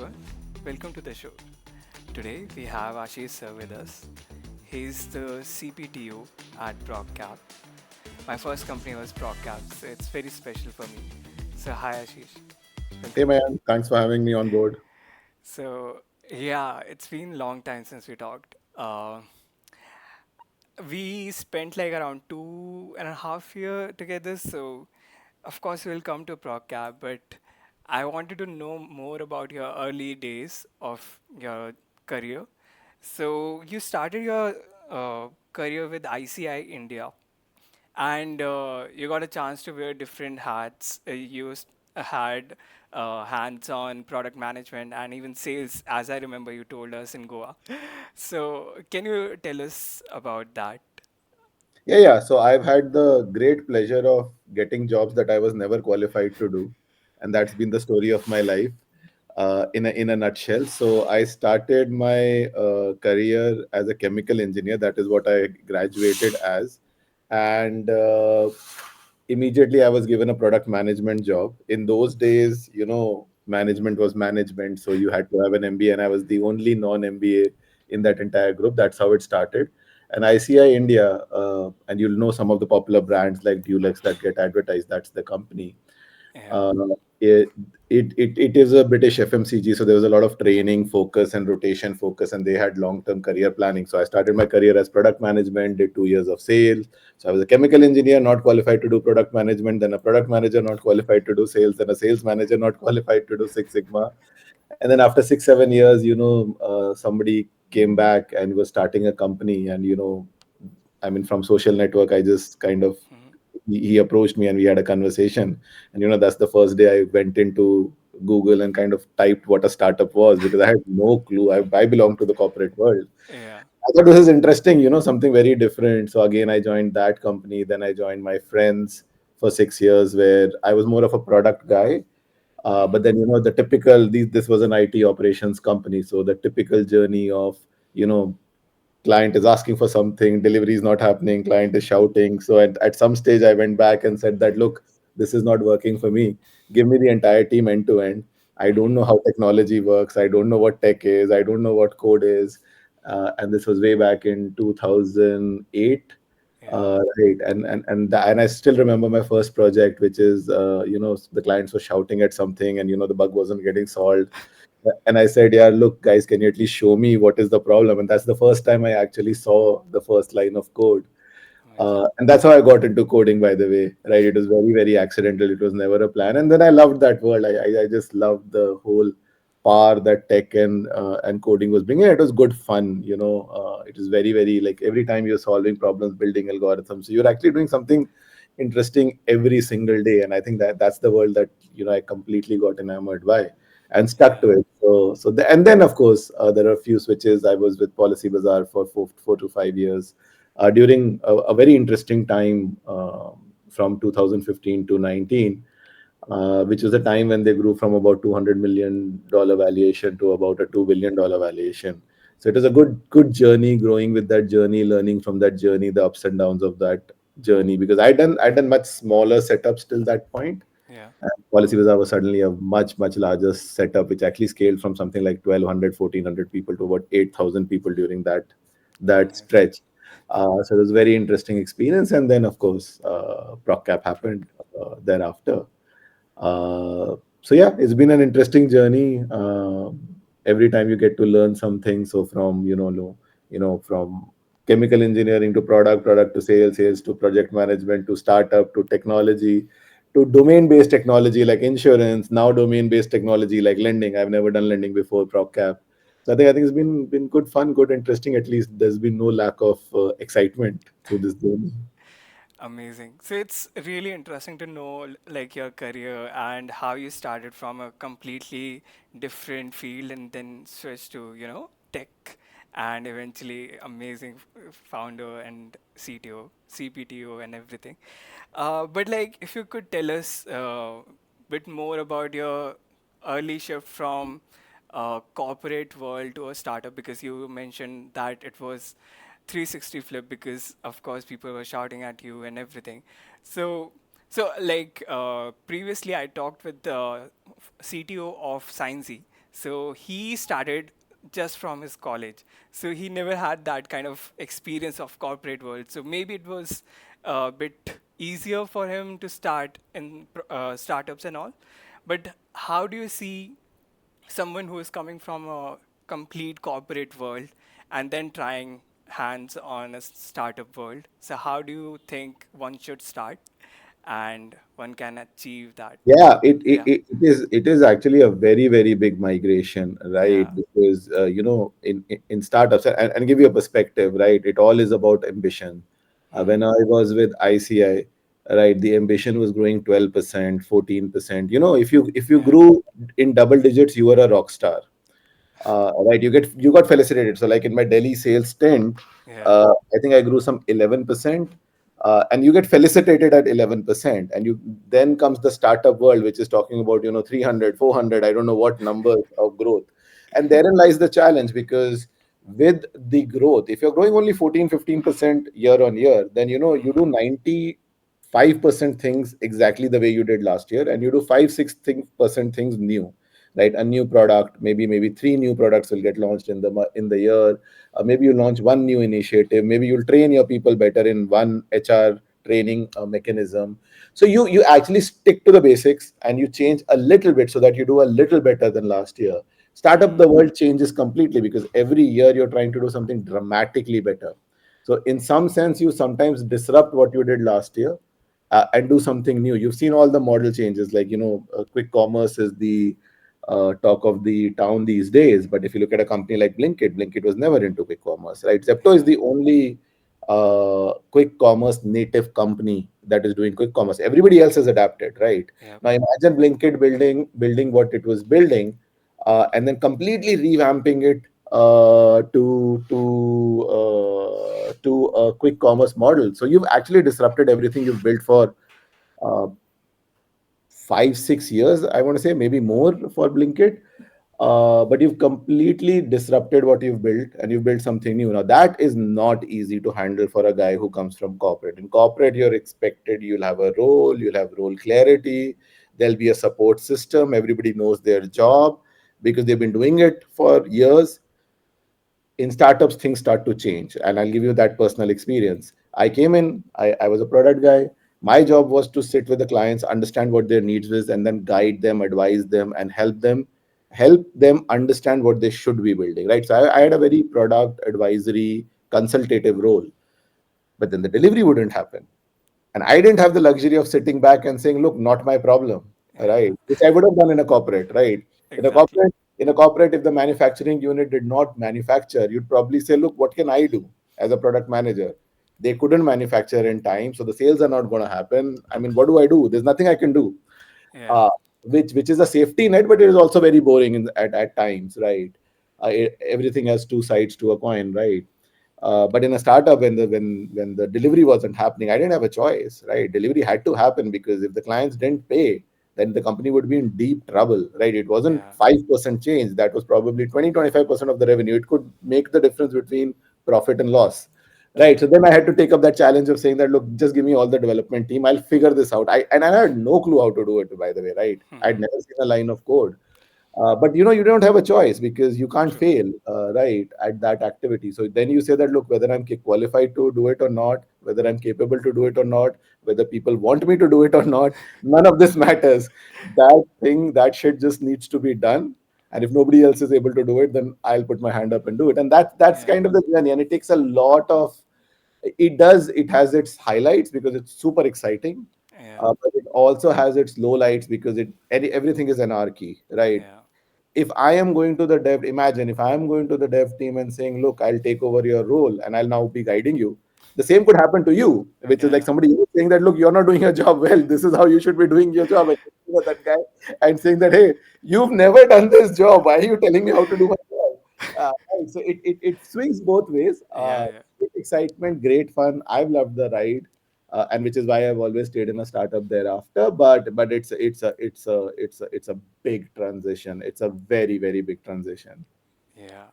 everyone. Welcome to the show. Today we have Ashish sir with us. He's the CPTO at Progcap. My first company was Progcap, so it's very special for me. So hi Ashish, Hey welcome. man, thanks for having me on board. So yeah, it's been a long time since we talked. We spent like around 2.5 years together, so of course we'll come to Progcap, but I wanted to know more about your early days of your career. So you started your career with ICI India, and you got a chance to wear different hats. Had hands-on product management and even sales, as I remember you told us in Goa. So can you tell us about that? Yeah. So I've had the great pleasure of getting jobs that I was never qualified to do, and that's been the story of my life, in a nutshell. So I started my career as a chemical engineer. That is what I graduated as, and immediately I was given a product management job. In those days, management was management, so you had to have an MBA, and I was the only non-MBA in that entire group. That's how it started. And ICI India, and you'll know some of the popular brands like Dulux that get advertised. That's the company. Yeah. Uh, it is a British FMCG, so there was a lot of training focus and rotation focus, and they had long-term career planning. So I started my career as product management, did 2 years of sales. So I was a chemical engineer, not qualified to do product management, then a product manager, not qualified to do sales, then a sales manager, not qualified to do Six Sigma. And then after 6 7 years, somebody came back and was starting a company, and I mean, from social network, I just kind of Mhm. he approached me and we had a conversation. And that's the first day I went into Google and kind of typed what a startup was, because I had no clue. I belong to the corporate world. Yeah. I thought this is interesting, something very different. So again, I joined that company. Then I joined my friends for 6 years, where I was more of a product guy. But Mhm. then the typical this was an IT operations company, so the typical journey of you know client is asking for something, delivery is not happening, client is shouting. So at some stage I went back and said that, look, this is not working for me. Give me the entire team end to end. I don't Mhm. know how technology works, I don't know what tech is, I don't know what code is. And this was way back in 2008. Yeah. Right, and I still remember my first project, which is the clients were shouting at something, and the bug wasn't getting solved. And I said, yeah, look, guys, can you at least show me what is the problem? And that's the first time I actually saw the first line of code. Amazing. And that's how I got into coding, by the way. Right? It was very, very accidental. It was never a plan. And then I loved that world. I just loved the whole power that tech and coding was bringing. It was good fun. It was very, very, like, every time you're solving problems, building algorithms. So you're actually doing something interesting every single day. And I think that's the world that I completely got enamored by and stuck Yeah. to it. And then of course there are a few switches. I was with PolicyBazaar for 4 to 5 years, during a very interesting time, from 2015 to 19, which was a time when they grew from about $200 million valuation to about a $2 billion valuation. So it was a good journey, growing with that journey, learning from that journey, the ups and downs of that journey. Because I done much smaller setups till that point. Yeah. PolicyBazaar was suddenly a much larger setup, which actually scaled from something like 1,200, 1,400 people to about 8,000 people during that Amazing. stretch. So it was a very interesting experience. And then, of course, ProcCap happened thereafter. So yeah, it's been an interesting journey. Every time you get to learn something. So from from chemical engineering to product to sales to project management to startup to technology to domain-based technology like insurance, now domain-based technology like lending. I've never done lending before, PropCap. So I think it's been good fun, good interesting. At least there's been no lack of excitement through this journey. Amazing. So it's really interesting to know like your career and how you started from a completely different field and then switched to, tech and eventually amazing founder and CTO, CPTO and everything. But like if you could tell us a bit more about your early shift from corporate world to a startup, because you mentioned that it was 360 flip because of course people were shouting at you and everything. So like previously I talked with the CTO of Sciency. So he started just from his college. So he never had that kind of experience of corporate world. So maybe it was a bit easier for him to start in startups and all. But how do you see someone who is coming from a complete corporate world and then trying hands on a startup world? So how do you think one should start and one can achieve that? Yeah, Yeah, it is actually a very very big migration, right? yeah, Because in startups, and give you a perspective, right? It all is about ambition. hmm, When I was with ICI, right, the ambition was growing 12%, 14%. If you yeah, grew in double digits, you were a rock star. Right, you got felicitated. So like in my Delhi sales stint, yeah, I think I grew some 11%, and you get felicitated at 11%. And you then comes the startup world, which is talking about 300, 400, I don't know what numbers of growth. And therein lies the challenge, because with the growth, if you're growing only 14, 15% year on year, then you hmm, do 95% things exactly the way you did last year, and you do 5 6% things new, right? A new product, maybe three new products will get launched in the year. Maybe you launch one new initiative, maybe you'll train your people better in one HR training mechanism. So you actually stick to the basics and you change a little bit so that you do a little better than last year. Startup, the hmm, world changes completely, because every year you're trying to do something dramatically better. So in some sense, you sometimes disrupt what you did last year, and do something new. You've seen all the model changes, like quick commerce is the talk of the town these days. But if you look at a company like Blinkit was never into quick commerce, right? Zepto is yeah, the only quick commerce native company that is doing quick commerce. Everybody else has adapted, right? yeah, Now imagine Blinkit building what it was building, and then completely revamping it to a quick commerce model. So you've actually disrupted everything you've built for uh, 5 6 years, I want to say, maybe more for Blinkit. But you've completely disrupted what you've built, and you've built something new. Now that is not easy to handle for a guy who comes from corporate. In corporate, you're expected, you'll have a role, you'll have role clarity, there'll be a support system, everybody knows their job because they've been doing it for years. In startups, things start to change, and I'll give you that personal experience. I came in, I was a product guy. My job was to sit with the clients, understand what their needs is, and then guide them, advise them, and help them understand what they should be building, right? So I had a very product advisory consultative role, but then the delivery wouldn't happen. And I didn't have the luxury of sitting back and saying, look, not my problem, yeah, right? Which I would have done in a corporate, right? In a exactly. corporate, in a corporate, if the manufacturing unit did not manufacture, you'd probably say, look, what can I do as a product manager? They couldn't manufacture in time, so the sales are not going to happen. I mean, what do I do? There's nothing I can do. Yeah, uh, which is a safety net, but it is also very boring at times, right? Everything has two sides to a coin, right? But in a startup, when the delivery wasn't happening, I didn't have a choice, right? Delivery had to happen, because if the clients didn't pay, then the company would be in deep trouble, right? It wasn't yeah, 5% change, that was probably 20 25% of the revenue. It could make the difference between profit and loss, right? So yeah, then I had to take up that challenge of saying that, look, just give me all the development team, I'll figure this out. I had no clue how to do it, by the way, right? I'd hmm, never seen a line of code. But you don't have a choice, because you can't true. fail, right, at that activity. So then you say that, look, whether I'm qualified to do it or not, whether I'm capable to do it or not, whether people want me to do it or not, none of this matters. That shit just needs to be done. And if nobody else is able to do it, then I'll put my hand up and do it. And that's Yeah, kind of the journey. And it takes a lot of, it has its highlights because it's super exciting. yeah, But it also has its low lights, because everything is anarchy, right? yeah, If I am going to the dev, imagine if I am going to the dev team and saying, look, I'll take over your role and I'll now be guiding you. The same could happen to you, which is like yeah, somebody else saying that, look, you're not doing your job well. This is how you should be doing your job. And you're looking at that guy and saying that, hey, you've never done this job. Why are you telling me how to do my job? Right. So it swings both ways. yeah, yeah, Great excitement, great fun. I've loved the ride. And which is why I've always stayed in a startup thereafter. But it's a big transition. It's a very very big transition. yeah.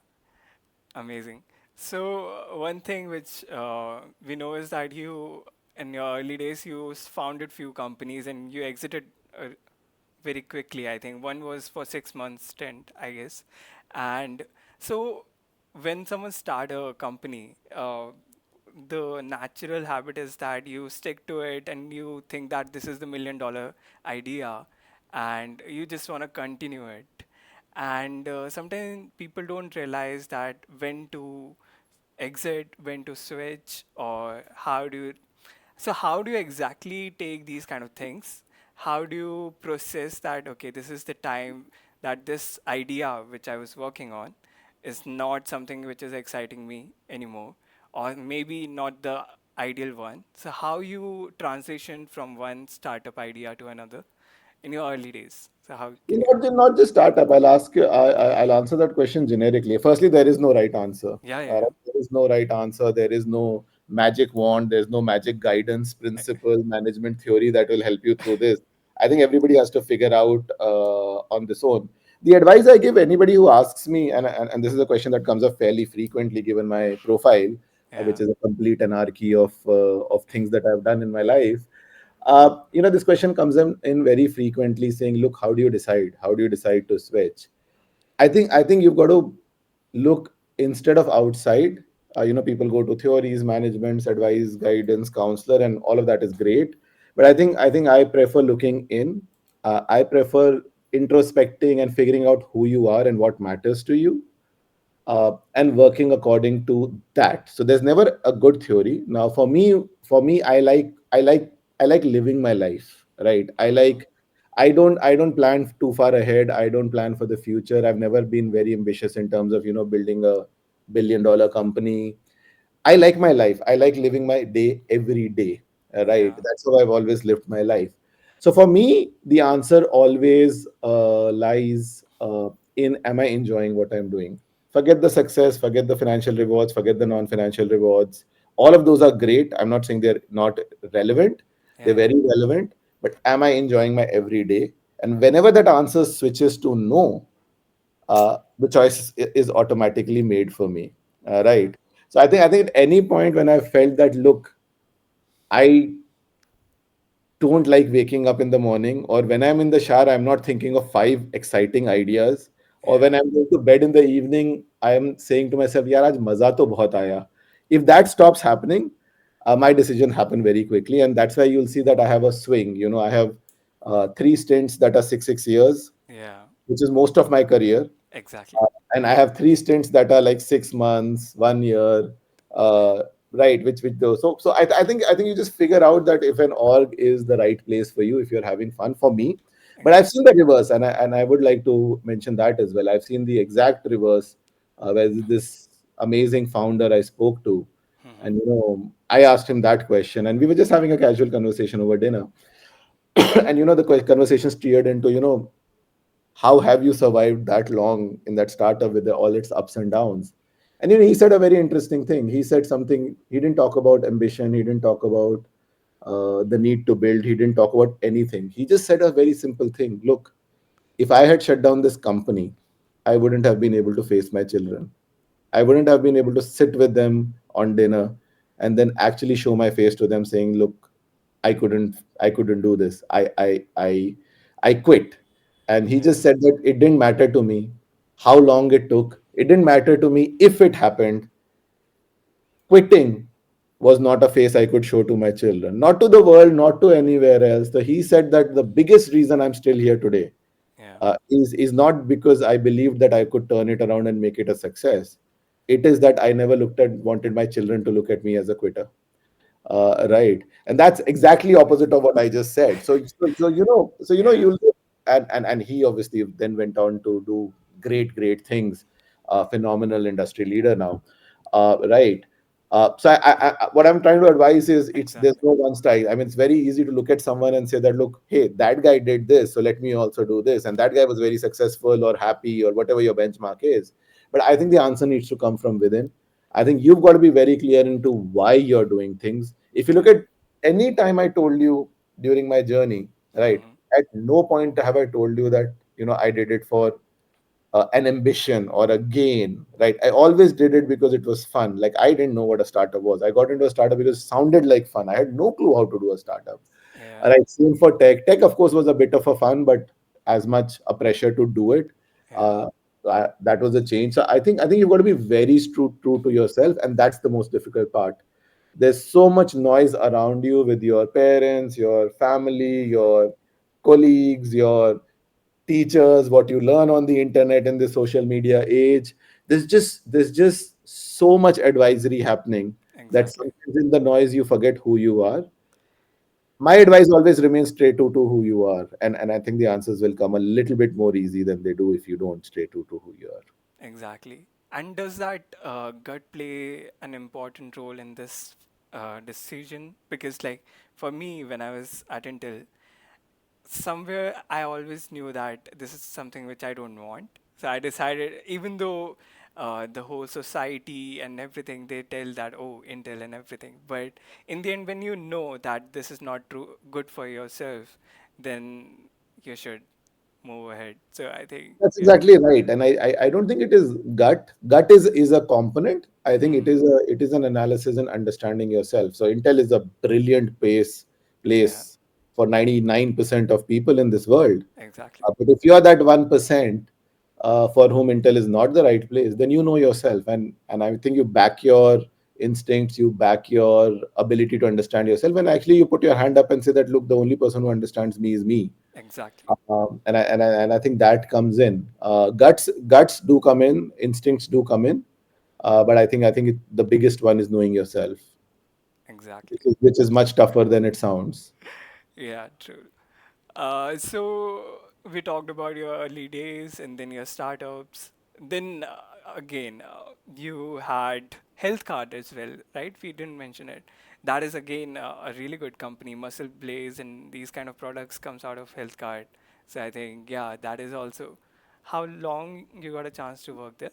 Amazing. So one thing which we know is that you, in your early days, you founded few companies and you exited uh, very quickly. I think one was for 6 months stint, I guess. And so when someone start a company, the natural habit is that you stick to it and you think that this is the $1 million idea and you just want to continue it. And sometimes people don't realize that when to exit, when to switch, or how do you. So, how do you exactly take these kind of things? How do you process that? Okay, this is the time that this idea which I was working on is not something which is exciting me anymore, or maybe not the ideal one. So, how you transition from one startup idea to another in your early days? So, how can you? Not just startup. I'll ask you. I'll answer that question generically. Firstly, there is no right answer. Yeah, yeah, There is no right answer. There is no magic wand. There's no magic guidance, principle, management theory that will help you through this. I think everybody has to figure out on this own. The advice I give anybody who asks me, and this is a question that comes up fairly frequently given my profile, yeah, which is a complete anarchy of things that I've done in my life. This question comes in very frequently saying, look, how do you decide? How do you decide to switch? I think you've got to look instead of outside. People go to theories, managements, advice, guidance, counselor, and all of that is great. But I think I prefer looking in. I prefer introspecting and figuring out who you are and what matters to you, and working according to that. So there's never a good theory. Now, for me, I like living my life. Right? mm-hmm. I don't plan too far ahead. I don't plan for the future. I've never been very ambitious in terms of building a $1 billion company. I like my life. I like living my day every day. Right? Yeah, That's how I've always lived my life. So for me, the answer always lies in, am I enjoying what I'm doing? Forget the success, forget the financial rewards, forget the non-financial rewards. All of those are great. I'm not saying they're not relevant. They're yeah, very relevant. But am I enjoying my everyday? And whenever that answer switches to no, the choice is automatically made for me. yeah, Right. So I think at any point when I felt that, look, I don't like waking up in the morning, or when I'm in the shower, I'm not thinking of five exciting ideas, or yeah, when I'm going to bed in the evening, I'm saying to myself, yaar, aaj maza to bahut aaya. If that stops happening, my decision happen very quickly. And that's why you'll see that I have a swing. I have three stints that are 6 years, yeah, which is most of my career. exactly. And I have three stints that are like 6 months, 1 year, uh, right? Which those. So I think you just figure out that if an org is the right place for you, if you're having fun. For me, but I've Exactly. seen the reverse, and I would like to mention that as well. I've seen the exact reverse, where this amazing founder I spoke to, Mm-hmm. and I asked him that question, and we were just having a casual conversation over dinner, and the conversation steered into how have you survived that long in that startup with all its ups and downs. And he said a very interesting thing. He said something. He didn't talk about ambition. He didn't talk about the need to build. He didn't talk about anything. He just said a very simple thing. Look, if I had shut down this company, I wouldn't have been able to face my children. I wouldn't have been able to sit with them on dinner and then actually show my face to them saying, look, I couldn't do this. I quit. And he Yeah, just said that it didn't matter to me how long it took. It didn't matter to me if it happened. Quitting was not a face I could show to my children, not to the world, not to anywhere else. So he said that the biggest reason I'm still here today yeah, is not because I believed that I could turn it around and make it a success. It is that I never wanted my children to look at me as a quitter. Right, and that's exactly opposite of what I just said. yeah, You and he obviously then went on to do great things. Phenomenal industry leader now. Right. What I'm trying to advise is, there's exactly. no one style. I mean, it's very easy to look at someone and say that, look, hey, that guy did this, so let me also do this, and that guy was very successful or happy or whatever your benchmark is. But I think the answer needs to come from within. I think you've got to be very clear into why you're doing things. If you look Yeah, at any time I told you during my journey, right, mm-hmm. at no point have I told you that, I did it for an ambition or a gain, right? I always did it because it was fun. Like, I didn't know what a startup was. I got into a startup because it sounded like fun. I had no clue how to do a startup. Yeah, All right, same for tech. Tech, of course, was a bit of a fun, but as much a pressure to do it. Yeah. uh, that was a change. So I think you've got to be very true to yourself, and that's the most difficult part. There's so much noise around you with your parents, your family, your colleagues, your teachers, what you learn on the internet in the social media age. There's just so much advisory happening that Exactly. sometimes in the noise you forget who you are. My advice always remains stay true to who you are, and I think the answers will come a little bit more easy than they do if you don't stay true to who you are. Exactly. And does that gut play an important role in this decision? Because, like, for me, when I was at Intel, somewhere I always knew that this is something which I don't want. So I decided, even though the whole society and everything, they tell that, oh, Intel and everything. But in the end, when you know that this is not true, good for yourself, then you should move ahead. So I think, That's yeah. exactly right, and I don't think it is gut. Gut is a component. I think Hmm. it is an analysis and understanding yourself. So Intel is a brilliant Yeah, place for 99% of people in this world. exactly. But if you are that 1% for whom Intel is not the right place, then you know yourself, and I think you back your instincts, you back your ability to understand yourself, and actually you put your hand up and say that look, the only person who understands me is me. Exactly. And I think that comes in. Guts do come in, instincts do come in, but I think the biggest one is knowing yourself, Exactly. which is much tougher than it sounds. Yeah, true. So we talked about your early days and then your startups. Then again, you had HealthKart as well, right? We didn't mention it. That is again a really good company. Muscle Blaze and these kind of products comes out of HealthKart. So I think yeah, that is also. How long you got a chance to work there?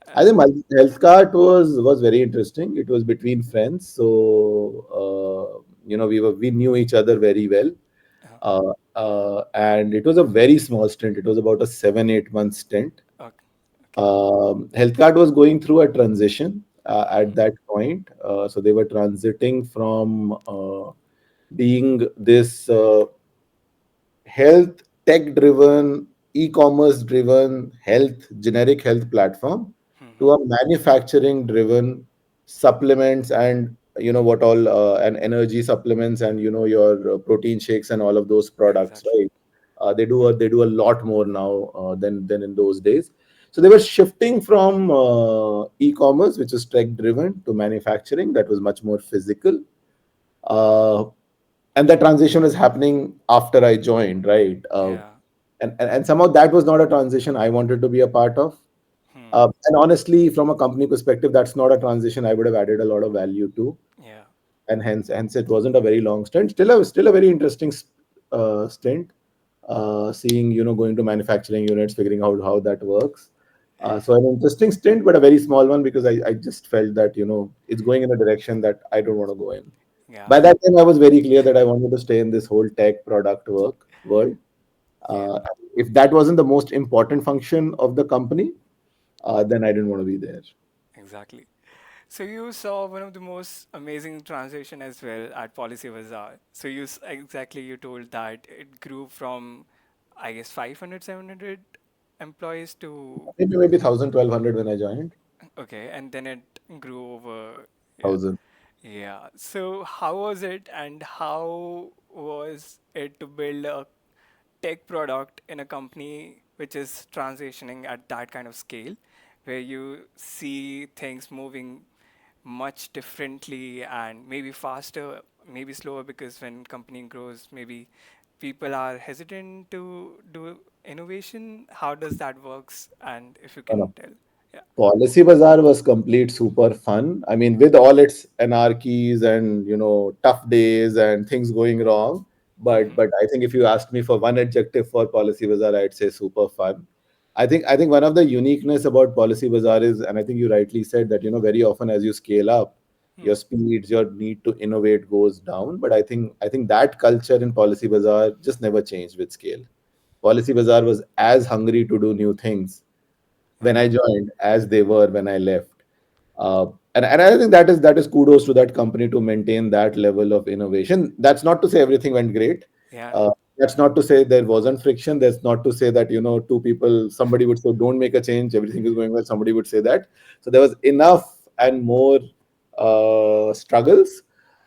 I Uh, think my health cart was very interesting. It was between friends, so we knew each other very well, uh, and it was a very small stint. It was about a 7 8 month stint. okay. Okay. HealthKart was going through a transition at Hmm. that point. So they were transiting from being this health tech driven, e-commerce driven generic health platform Hmm. to a manufacturing driven supplements and what all and energy supplements and your protein shakes and all of those products, Exactly. right? They do a lot more now than in those days. So they were shifting from e-commerce, which is tech driven, to manufacturing that was much more physical. Uh, and that transition was happening after I joined, right? Yeah. And somehow that was not a transition I wanted to be a part of. Hmm. And honestly, from a company perspective, that's not a transition I would have added a lot of value to, Yeah. and hence it wasn't a very long stint. Still a very interesting stint. Seeing going to manufacturing units, figuring out how that works. So an interesting stint, but a very small one because I just felt that it's going in a direction that I don't want to go in. Yeah. By that time, I was very clear that I wanted to stay in this whole tech product work world. Yeah. Uh, if that wasn't the most important function of the company, then I didn't want to be there. Exactly. So you saw one of the most amazing transition as well at PolicyBazaar. So exactly you told that it grew from, I guess, 500, 700 employees to Maybe 1,000, 1,200 when I joined. okay, and then it grew over, yeah, 1,000. yeah. So how was it, and how was it to build a tech product in a company which is transitioning at that kind of scale, where you see things moving much differently and maybe faster, maybe slower, because when company grows, maybe people are hesitant to do innovation. How does that works? And if you No, can no. tell, yeah. Policy Bazaar was complete super fun. I mean, with all its anarchies and tough days and things going wrong. But Hmm. but I think if you asked me for one adjective for Policy Bazaar, I'd say super fun. I think one of the uniqueness about Policy Bazaar is, and I think you rightly said that very often as you scale up, your Hmm. speeds, your need to innovate goes down. But I think that culture in Policy Bazaar just never changed with scale. Policy Bazaar was as hungry to do new things when I Okay. joined as they were when I left. And I think that is kudos to that company to maintain that level of innovation. That's not to say everything went great. Yeah. Uh, That's not to say there wasn't friction. That's not to say that, two people, somebody would say, don't make a change, everything is going well. Somebody would say that. So there was enough and more struggles,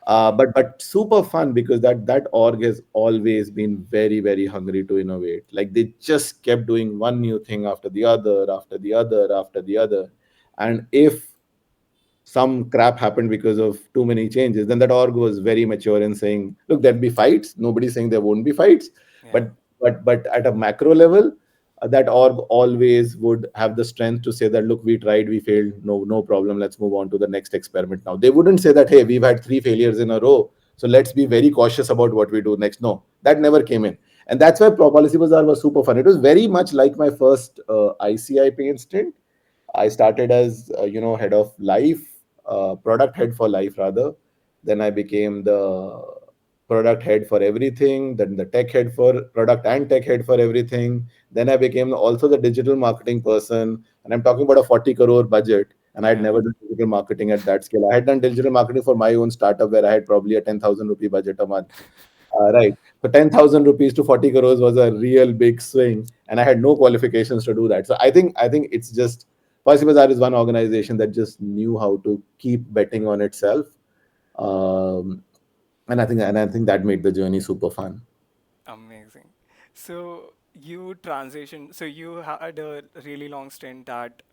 but super fun, because that org has always been very, very hungry to innovate. Like, they just kept doing one new thing after the other, after the other, after the other. And if some crap happened because of too many changes, then that org was very mature in saying, look, there'll be fights. Nobody's saying there won't be fights, Yeah. but but at a macro level, that org always would have the strength to say that, look, we tried, we failed, no problem, let's move on to the next experiment now. They wouldn't say that, hey, we've had three failures in a row, so let's be very cautious about what we do next. No, that never came in. And that's why Policy Bazaar was super fun. It was very much like my first ICI pay stint. I started as head of life, product head for life rather. Then I became the product head for everything. Then the tech head for product and tech head for everything. Then I became also the digital marketing person. And I'm talking about a 40 crore budget. And I had Yeah. never done digital marketing at that scale. I had done digital marketing for my own startup where I had probably a 10,000 rupee budget a month. Right. So 10,000 rupees to 40 crores was a real big swing, and I had no qualifications to do that. So I think it's just PolicyBazaar is one organization that just knew how to keep betting on itself, um, and I think that made the journey super fun. Amazing. So you transitioned, so you had a really long stint at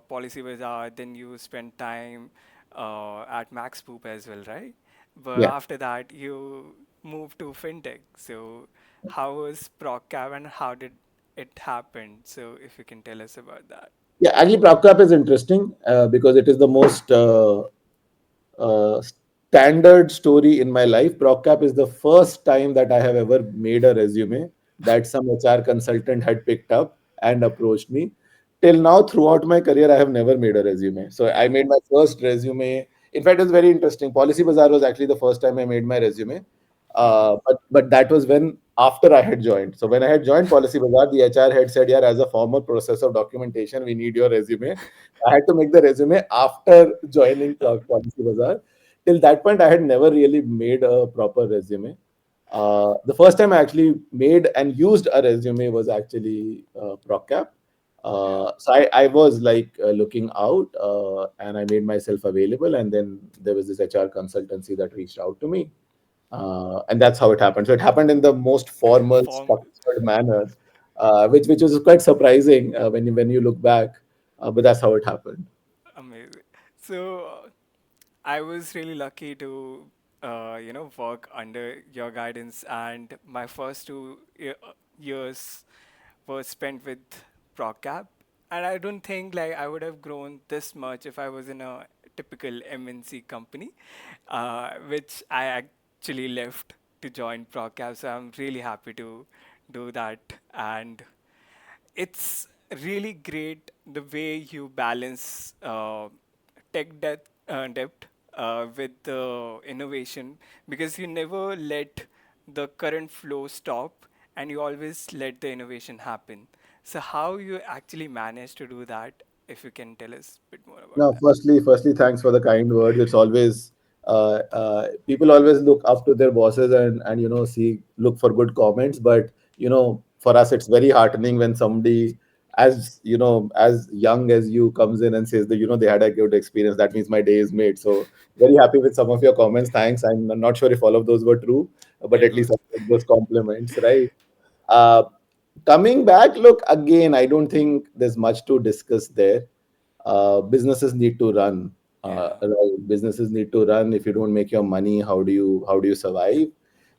Policy Bazaar, then you spent time at Max Poop as well, right? But Yeah. after that, you moved to Fintech. So how was Progcap and how did it happen? So if you can tell us about that. Yeah, actually, PropCap is interesting because it is the most standard story in my life. PropCap is the first time that I have ever made a resume that some HR consultant had picked up and approached me. Till now, throughout my career, I have never made a resume. So I Yeah. made my first resume. In fact, it was very interesting. Policy Bazaar was actually the first time I made my resume. Mm-hmm. But that was when after I had joined. So when I had joined Policy Bazaar, the HR had said, "Yeah, as a formal process of documentation, we need your resume." I had to make the resume after joining Policy Bazaar. Till that point, I had never really made a proper resume. The first time I actually made and used a resume was actually Procap. Yeah. So I was like looking out, and I made myself available. And then there was this HR consultancy that reached out to me, and that's how it happened. So it happened in the most formal, Formal. structured manner, which was quite surprising when you look back. But that's how it happened. Amazing. So I was really lucky to, work under your guidance, and my first years were spent with ProCap. And I don't think like I would have grown this much if I was in a typical MNC company, which I actually left to join ProCap. So I'm really happy to do that, and it's really great the way you balance depth with the innovation, because you never let the current flow stop and you always let the innovation happen. So how you actually manage to do that, if you can tell us a bit more about No, that. firstly, thanks for the kind words. It's always people always look up to their bosses and see look for good comments. But for us, it's very heartening when somebody as young as you comes in and says that they had a good experience. That means my day is made. So very happy with some of your comments. Thanks. I'm not sure if all of those were true, but It at least was. I get those compliments, right? Uh, Coming back, look again. I don't think there's much to discuss there. Businesses need to run. Yeah. Right? Businesses need to run. If you don't make your money, how do you survive?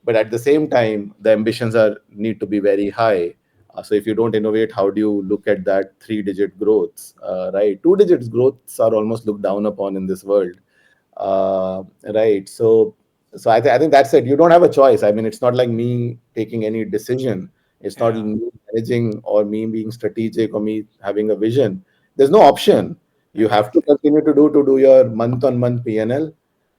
But at the same time, the ambitions are need to be very high. So if you don't innovate, how do you look at that three-digit growths? Right, two-digit growths are almost looked down upon in this world. Right. So I think that's it. You don't have a choice. I mean, it's not like me taking any decision. It's not Yeah. me managing or me being strategic or me having a vision. There's no option. You have to Exactly. continue to do your month-on-month P&L,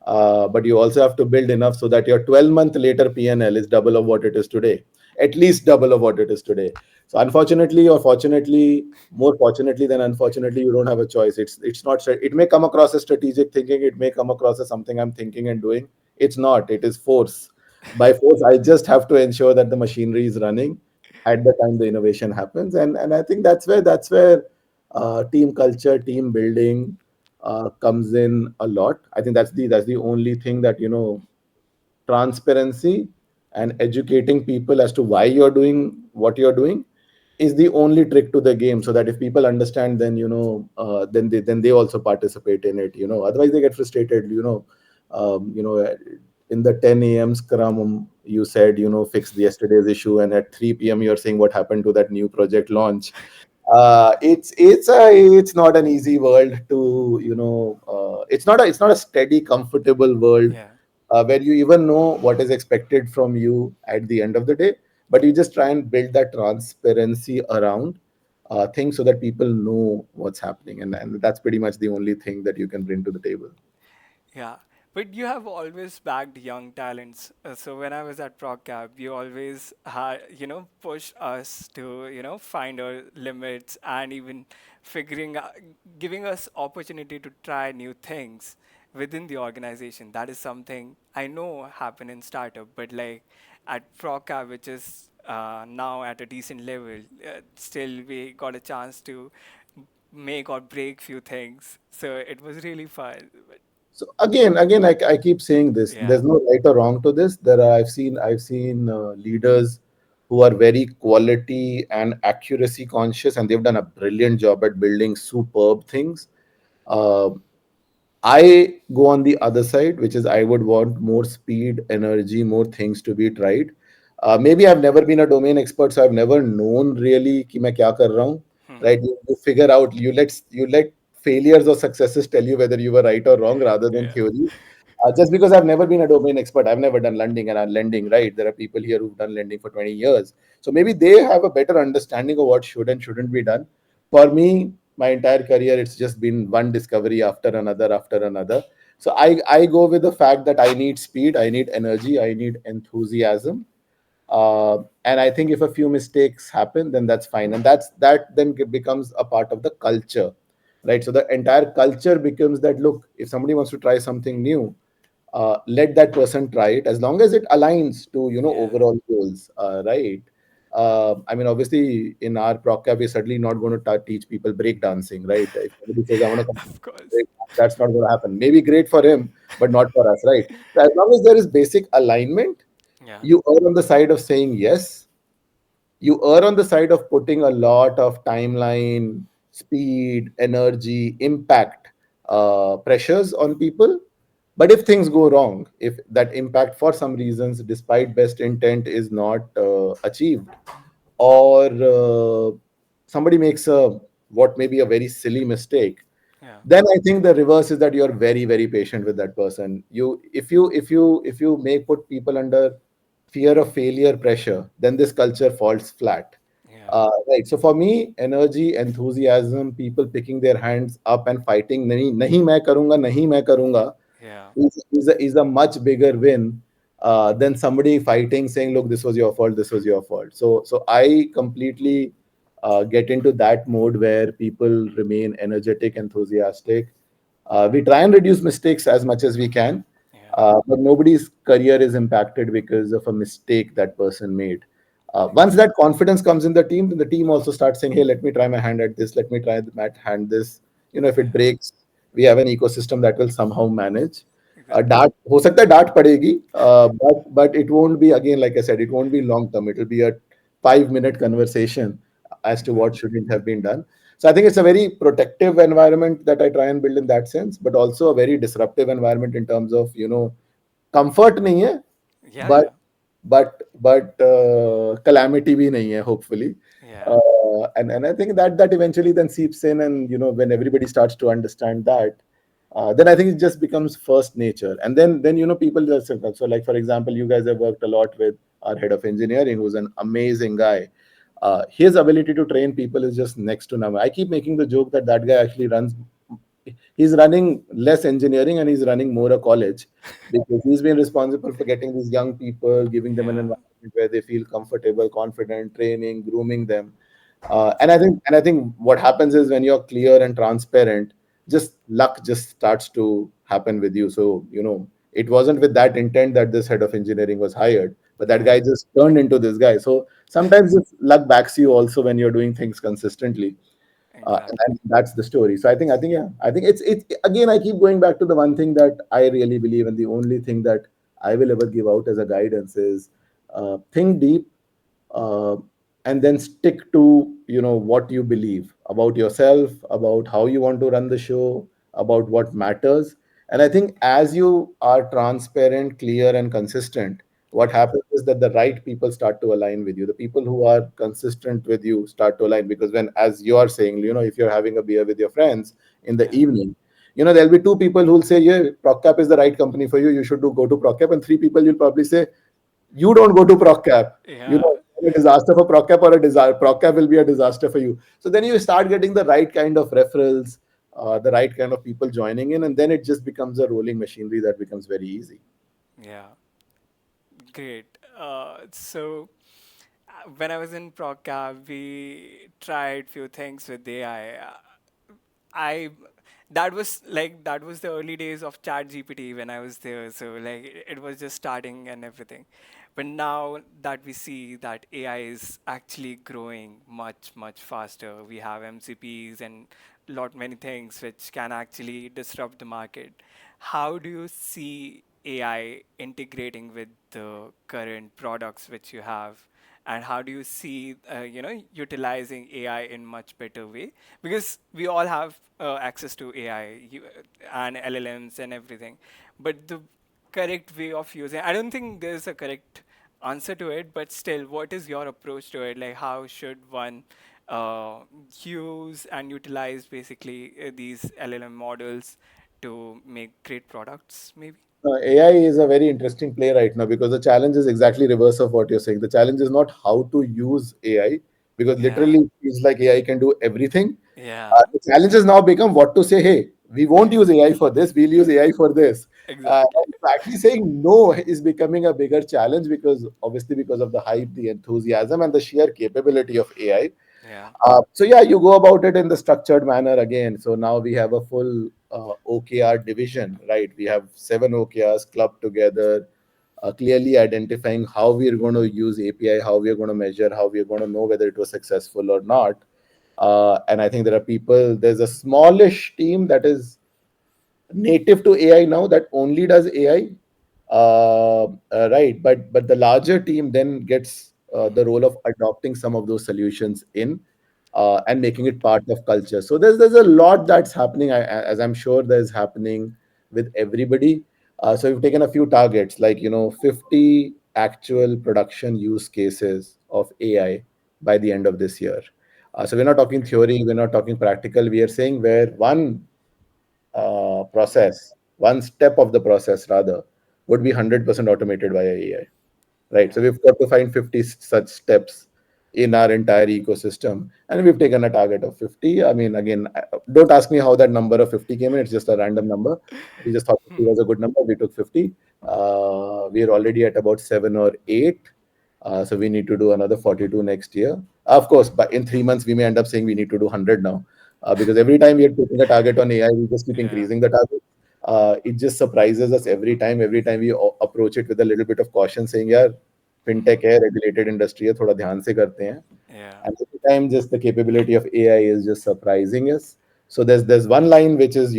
but you also have to build enough so that your 12-month later P&L is double of what it is today, at least double of what it is today. So unfortunately, or fortunately, more fortunately than unfortunately, you don't have a choice. It's not. It may come across as strategic thinking. It may come across as something I'm thinking and doing. It's not. It is force. by force. I just have to ensure that the machinery is running at the time the innovation happens. And I think that's where team culture, team building comes in a lot. I think that's the only thing that, transparency and educating people as to why you're doing what you're doing is the only trick to the game, so that if people understand, then then they also participate in it. Otherwise they get frustrated. In the 10 a.m. scrum, you said, fix the yesterday's issue, and at 3 p.m. you're saying what happened to that new project launch. It's not an easy world to, it's not a steady, comfortable world Yeah. where you even know what is expected from you at the end of the day, but you just try and build that transparency around things so that people know what's happening, and that's pretty much the only thing that you can bring to the table. Yeah, but you have always backed young talents. So when I was at Progcap, you always had, push us to, find our limits and even figuring out, giving us opportunity to try new things within the organization. That is something I know happen in startup, but like at Progcap, which is now at a decent level, still we got a chance to make or break few things. So it was really fun. But So again, I keep saying this. yeah. There's no right or wrong to this. I've seen leaders who are very quality and accuracy conscious, and they've done a brilliant job at building superb things. Uh, I go on the other side, which is I would want more speed, energy, more things to be tried. Maybe I've never been a domain expert, so I've never known really कि मैं क्या कर रहा हूँ. Hmm. Right? You figure out. You let failures or successes tell you whether you were right or wrong, rather than Yeah. theory. Just because I've never been a domain expert, I've never done lending and lending. Right? There are people here who've done lending for 20 years, so maybe they have a better understanding of what should and shouldn't be done. For me, my entire career, it's just been one discovery after another after another. So I go with the fact that I need speed, I need energy, I need enthusiasm. And I think if a few mistakes happen, then that's fine, and that then becomes a part of the culture, right? So the entire culture becomes that, look, if somebody wants to try something new, let that person try it, as long as it aligns to, Yeah. overall goals, right? I mean, obviously, in our Procap, we're certainly not going to teach people breakdancing, right? If somebody says, I want to come Of course. break, that's not going to happen. Maybe great for him, but not for us, right? So as long as there is basic alignment, Yeah. you are on the side of saying yes, you err on the side of putting a lot of timeline, speed, energy, impact pressures on people. But if things go wrong, if that impact for some reasons, despite best intent, is not achieved, or somebody makes a what may be a very silly mistake, Yeah. then I think the reverse is that you're very, very patient with that person. If you make put people under fear of failure pressure, then this culture falls flat. Yeah. Right. So for me, energy, enthusiasm, people picking their hands up and fighting, nahi nahi मैं करूँगा, nahi मैं करूँगा, Yeah. is a much bigger win than somebody fighting saying, look, this was your fault, this was your fault. So I completely get into that mode where people remain energetic, enthusiastic. We try and reduce mistakes as much as we can, Yeah. but nobody's career is impacted because of a mistake that person made. Once that confidence comes in the team, then the team also starts saying, hey, let me try my hand at this, let me try my hand this. If it Yeah. breaks, we have an ecosystem that will somehow manage. Exactly. डांट हो सकता है, डांट पड़ेगी, but it won't be, again, like I said, it won't be long term. It will be a 5-minute conversation as to what Exactly. shouldn't have been done. So I think it's a very protective environment that I try and build in that sense, but also a very disruptive environment in terms of, comfort नहीं है, Yeah. but Yeah. calamity भी नहीं है, hopefully. Yeah. And I think that eventually then seeps in, and when everybody starts to understand that, then I think it just becomes first nature. And then people just, so like, for example, you guys have worked a lot with our head of engineering, who's an amazing guy. His ability to train people is just next to none. I keep making the joke that that guy actually he's running less engineering and he's running more a college, because he's been responsible for getting these young people, giving them an Yeah. environment where they feel comfortable, confident, training, grooming them. And I Exactly. think and I think what happens is, when you're clear and transparent, just luck just starts to happen with you. So, It wasn't with that intent that this head of engineering was hired, but that Yeah, guy just turned into this guy. So sometimes if luck backs you also when you're doing things consistently, exactly. and that's the story. So I think it's again, I keep going back to the one thing that I really believe, and the only thing that I will ever give out as a guidance is think deep, uh, and then stick to what you believe about yourself, about how you want to run the show, about what matters. And I think as you are transparent, clear, and consistent, what Yeah, happens is that the right people start to align with you. The people who are consistent with you start to align, because when, as you are saying, if you're having a beer with your friends in the yeah, evening, there'll be two people who'll say, yeah, Procap is the right company for you, you should go to Procap, and three people you'll probably say, you don't go to Procap. yeah, A disaster for Procap, or a disaster, Procap will be a disaster for you. So then you start getting the right kind of referrals, the right kind of people joining in, and then it just becomes a rolling machinery that becomes very easy. yeah. Great. So when I was in ProCap, we tried few things with AI. I that was the early days of Chat GPT when I was there. So like it was just starting and everything. But now that we see that AI is actually growing much faster, we have MCPs and lot many things which can actually disrupt the market. How do you see AI integrating with the current products which you have? And how do you see utilizing AI in much better way, because we all have access to AI and LLMs and everything, but the correct way of using, I don't think there's a correct answer to it, but still, what is your approach to it? Like, how should one uh, use and utilize basically these LLM models to make great products, maybe? AI is a very interesting play right now, because the challenge is exactly reverse of what you're saying. The challenge is not how to use AI, because Yeah, literally it feels like AI can do everything. yeah, The challenge has now become what to say. Hey, we won't use AI for this. We'll use AI for this. exactly. So actually saying no is becoming a bigger challenge, because obviously because of the hype, the enthusiasm, and the sheer capability of AI. Yeah, So yeah, you go about it in the structured manner again. So now we have a full OKR division, right? We have 7 OKRs clubbed together, clearly identifying how we are going to use API, how we are going to measure, how we are going to know whether it was successful or not. And I think there are people. There's a smallish team that is native to AI now, that only does AI, right? But the larger team then gets the role of adopting some of those solutions in, and making it part of culture. So there's a lot that's happening, as I'm sure there's happening with everybody. So we've taken a few targets, like 50 actual production use cases of AI by the end of this year. So we're not talking great. theory, we're not talking practical. We are saying where process, one step of the process rather, would be 100% automated via AI, right? So Yeah, we've got to find 50 such steps in our entire ecosystem, and we've taken a target of 50. I mean, again, don't ask me how that number of 50 came in. It's just a random number. We just thought 50 was a good number. We took 50. We are already at about 7 or 8. So we need to do another 42 next year. Of course, but in 3 months, we may end up saying we need to do 100 now, because every time we are putting a target on AI, we just keep yeah, increasing the target. It just surprises us every time. Every time we approach it with a little bit of caution, saying, "Yeah, fintech है, regulated industry है, थोड़ा ध्यान से करते हैं." yeah, And every time, just the capability of AI is just surprising us. So there's one line which is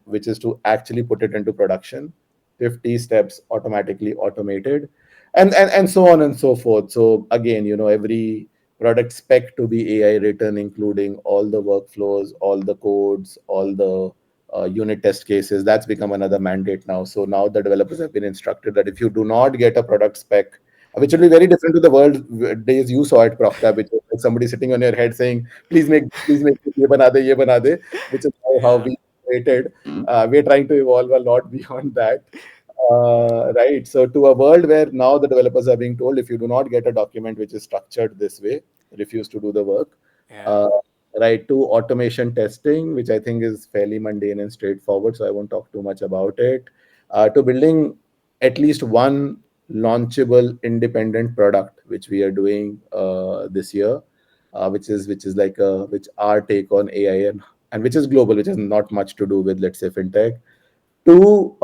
which is to actually put it into production, 50 steps automatically automated, and so on and so forth. So again, every product spec to be AI written, including all the workflows, all the codes, all the unit test cases. That's become another mandate now. So now the developers have been instructed that if you do not get a product spec, which will be yeah, very different to the world days you saw at Procap, which was like somebody sitting on your head saying, please make ye bana de," which is how yeah, we created. We're trying to evolve a lot beyond that. Right. So to a world where now the developers are being told, if you do not get a document which is structured this way, refuse to do the work. yeah, Uh, right, to automation testing, which I think is fairly mundane and straightforward, so I won't talk too much about it. To building at least one launchable independent product, which we are doing this year, which is like which our take on AI, and which is global, which has not much to do with, let's say, fintech. To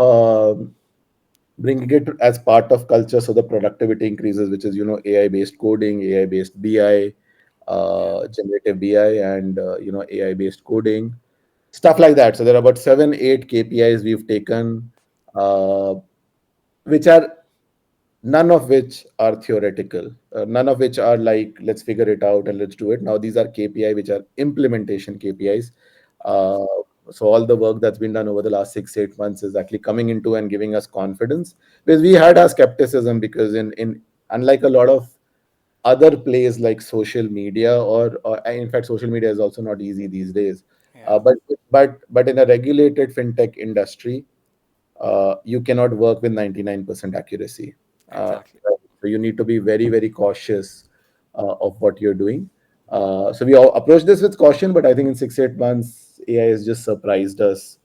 bringing it as part of culture so the productivity increases, which is, AI based coding, AI based BI, Yeah, generative BI, and AI based coding, stuff like that. So there are about 7 8 KPIs we've taken, uh, which are none of which are theoretical, none of which are like, let's figure it out and let's do it. Now these are KPI which are implementation KPIs. yeah, uh, so all the work that's been done over the last 6 8 months is actually coming into and giving us confidence, because we had our skepticism, because in unlike a lot of other plays like social media, or in fact social media is also not easy these days, yeah, but in a regulated fintech industry, you cannot work with 99% accuracy. exactly. So you need to be very, very cautious of what you're doing. So we all approach this with caution, but I think in 6 8 months, AI has just surprised us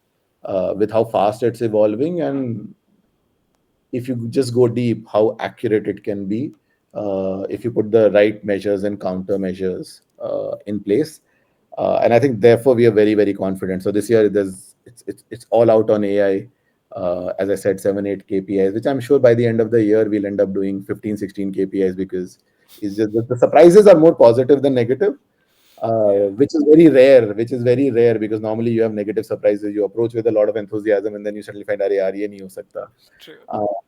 with how fast it's evolving, and if you just go deep, how accurate it can be if you put the right measures and countermeasures in place. And I think therefore we are very, very confident. So this year it's all out on AI. As I said, 7 8 KPIs, which I'm sure by the end of the year we'll end up doing 15 16 KPIs, because it's just the surprises are more positive than negative, Yeah, which is very rare, because normally you have negative surprises. You approach with a lot of enthusiasm and then you suddenly find, "Arey yaar, ye nahi ho sakta." true.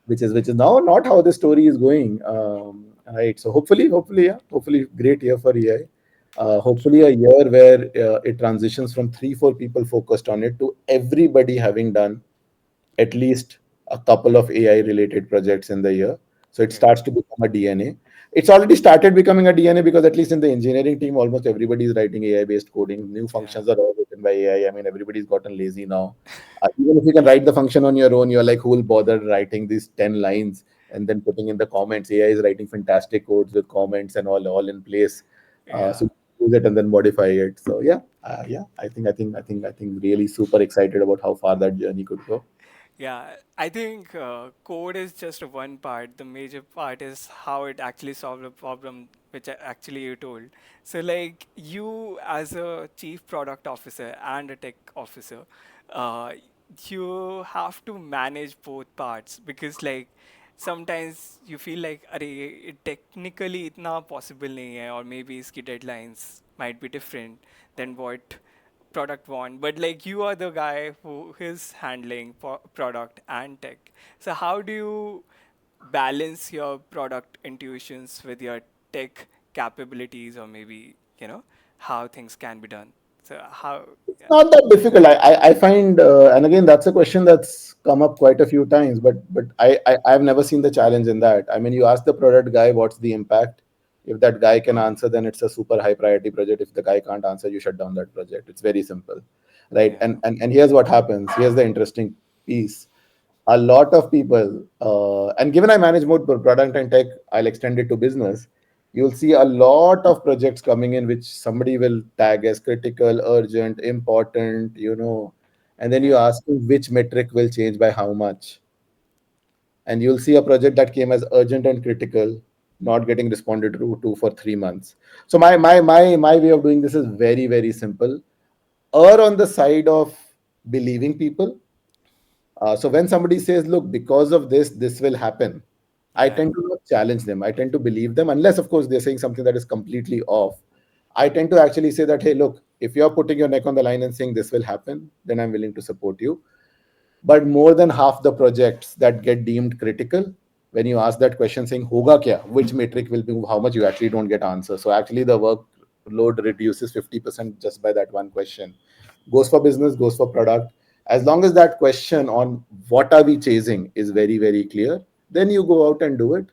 Which is now not how the story is going. Right. So hopefully, yeah, hopefully, great year for AI. Hopefully, a year where it transitions from 3 4 people focused on it to everybody having done at least a couple of AI related projects in the year. So it Yeah, starts to become a DNA. It's already started becoming a DNA, because at least in the engineering team, almost everybody is writing AI based coding. New yeah, functions are all written by AI. I mean, everybody's gotten lazy now. Even if you can write the function on your own, you're like, who will bother writing these 10 lines and then putting in the comments? AI is writing fantastic codes with comments and all in place. So yeah. use it and then modify it. So yeah. I think really super excited about how far that journey could go. Yeah, I think code is just one part. The major part is how it actually solved a problem, which actually you told. So, like you as a chief product officer and a tech officer, uh, you have to manage both parts because, like, sometimes you feel like, अरे ये technically इतना possible नहीं है, or maybe इसकी deadlines might be different than what product want, but like you are the guy who is handling product and tech. So how do you balance your product intuitions with your tech capabilities, or maybe how things can be done? So how? It's not that difficult. I find, and again, that's a question that's come up quite a few times. But I've never seen the challenge in that. I mean, you ask the product guy, what's the impact? If that guy can answer, then it's a super high priority project. If the guy can't answer, you shut down that project. It's very simple, right? Yeah, And here's what happens. Here's the interesting piece. A lot of people, and given I manage more product and tech, I'll extend it to business. You'll see a lot of projects coming in which somebody will tag as critical, urgent, important, and then you yeah, ask him which metric will change by how much, and you'll see a project that came as urgent and critical not getting responded to for 3 months. So my way of doing this is very, very simple. Err on the side of believing people. So when somebody says, "Look, because of this, this will happen," I yeah, tend to not challenge them. I tend to believe them, unless, of course, they're saying something that is completely off. I tend to actually say that, "Hey, look, if you're putting your neck on the line and saying this will happen, then I'm willing to support you." But more than half the projects that get deemed critical, when you ask that question saying "Hoga kya?" which metric will be how much, you actually don't get answer. So actually, the workload reduces 50% just by that one question. Goes for business, goes for product. As long as that question on what are we chasing is very, very clear, then you go out and do it.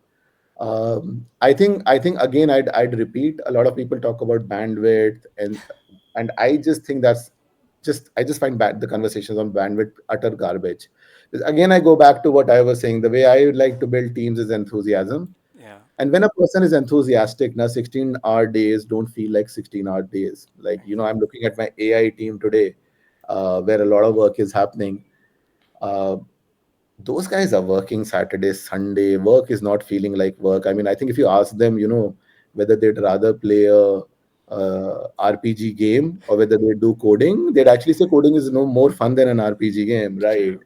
I think again, I'd repeat. A lot of people talk about bandwidth, and I just think I just find the conversations on bandwidth utter garbage. Again, I go back to what I was saying. The way I would like to build teams is enthusiasm. yeah, And when a person is enthusiastic, now 16-hour days don't feel like 16-hour days. Like, I'm exactly. looking at my AI team today, where a lot of work is happening. Uh, those guys are working Saturday, Sunday. Work is not feeling like work. I mean, I think if you ask them, whether they'd rather play a RPG game or whether they do coding, they'd actually say coding is no more fun than an RPG game, right? True.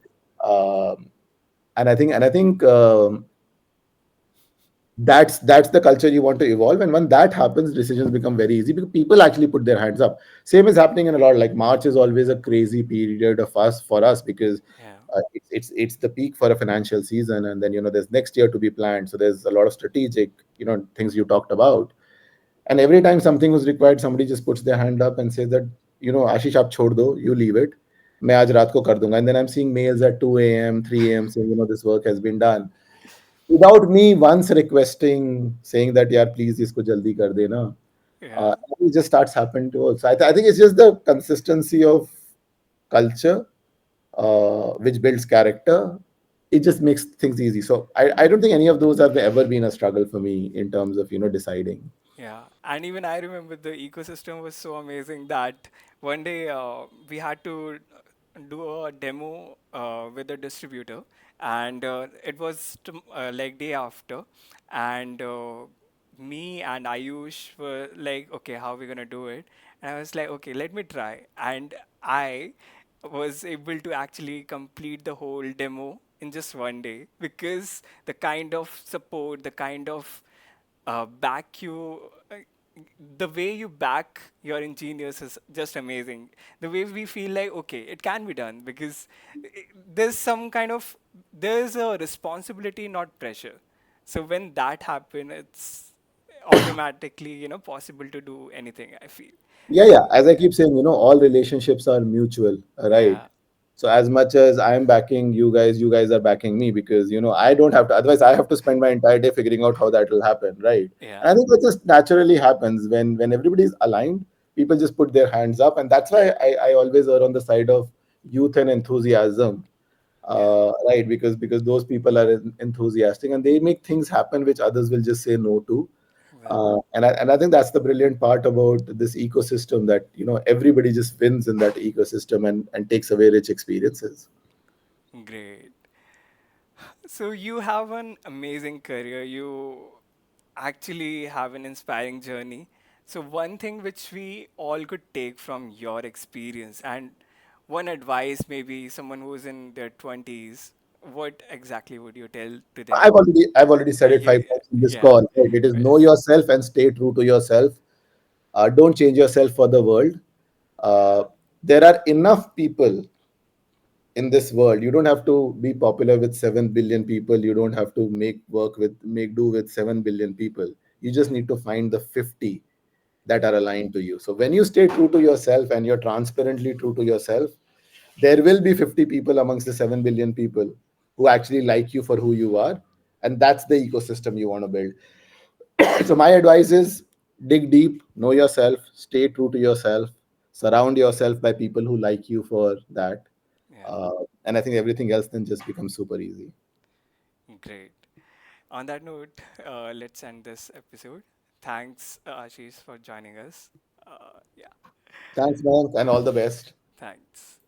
Um, And I think that's the culture you want to evolve. And when that happens, decisions become very easy because people actually put their hands up. Same is happening in a lot. Like March is always a crazy period of us for us because Yeah. it's the peak for a financial season, and then there's next year to be planned. So there's a lot of strategic things you talked about. And every time something was required, somebody just puts their hand up and says that, Ashish, aap chhod do, you leave it. मैं आज रात को कर दूंगा. And then I'm seeing mails at 2 a.m., 3 a.m. saying, this work has been done without me once requesting, saying that, yeah, please, isko jaldi kar dena. Yeah. It just starts happening to us. I think it's just the consistency of culture, which builds character. It just makes things easy. So I don't think any of those have ever been a struggle for me in terms of, deciding. Yeah, and even I remember the ecosystem was so amazing that one day we had to do a demo with a distributor, and it was like day after, and me and Ayush were like, okay, how are we gonna do it? And I was like, okay, let me try, and I was able to actually complete the whole demo in just one day because the kind of support, the kind of back you the way you back your engineers is just amazing. The way we feel like, okay, it can be done because there's some kind of there's a responsibility, not pressure. So when that happen, it's automatically possible to do anything, I feel. Yeah. As I keep saying, all relationships are mutual, right? Yeah. So as much as I'm backing you guys are backing me because I don't have to. Otherwise, I have to spend my entire day figuring out how that will happen, right? And Yeah. I think that just naturally happens when everybody's aligned. People just put their hands up, and that's why I always err on the side of youth and enthusiasm, Yeah. right? Because those people are enthusiastic and they make things happen which others will just say no to. Well, And I think that's the brilliant part about this ecosystem, that everybody just wins in that ecosystem and takes away rich experiences. great. So you have an amazing career. You actually have an inspiring journey. So one thing which we all could take from your experience and one advice, maybe someone who's in their 20s, what exactly would you tell to them? I've already said it five Yeah, times in this yeah, call. Right? It is well, know yourself and stay true to yourself. Don't change yourself for the world. yeah, Uh, there are enough people in this world. You don't have to be popular with 7 billion people. You don't have to make do with 7 billion people. You just yeah, need to find the 50 that are aligned to you. So when you stay true to yourself and you're transparently true to yourself, there will be 50 people amongst the 7 billion people who actually like you for who you are. And that's the ecosystem you want to build. So my advice is dig deep, know yourself, stay true to yourself, surround yourself by people who like you for that. yeah, uh, and I think everything else then just becomes super easy. great. On that note, let's end this episode. Thanks, Ashish, for joining us. Yeah, Thanks, man, and all the best. thanks.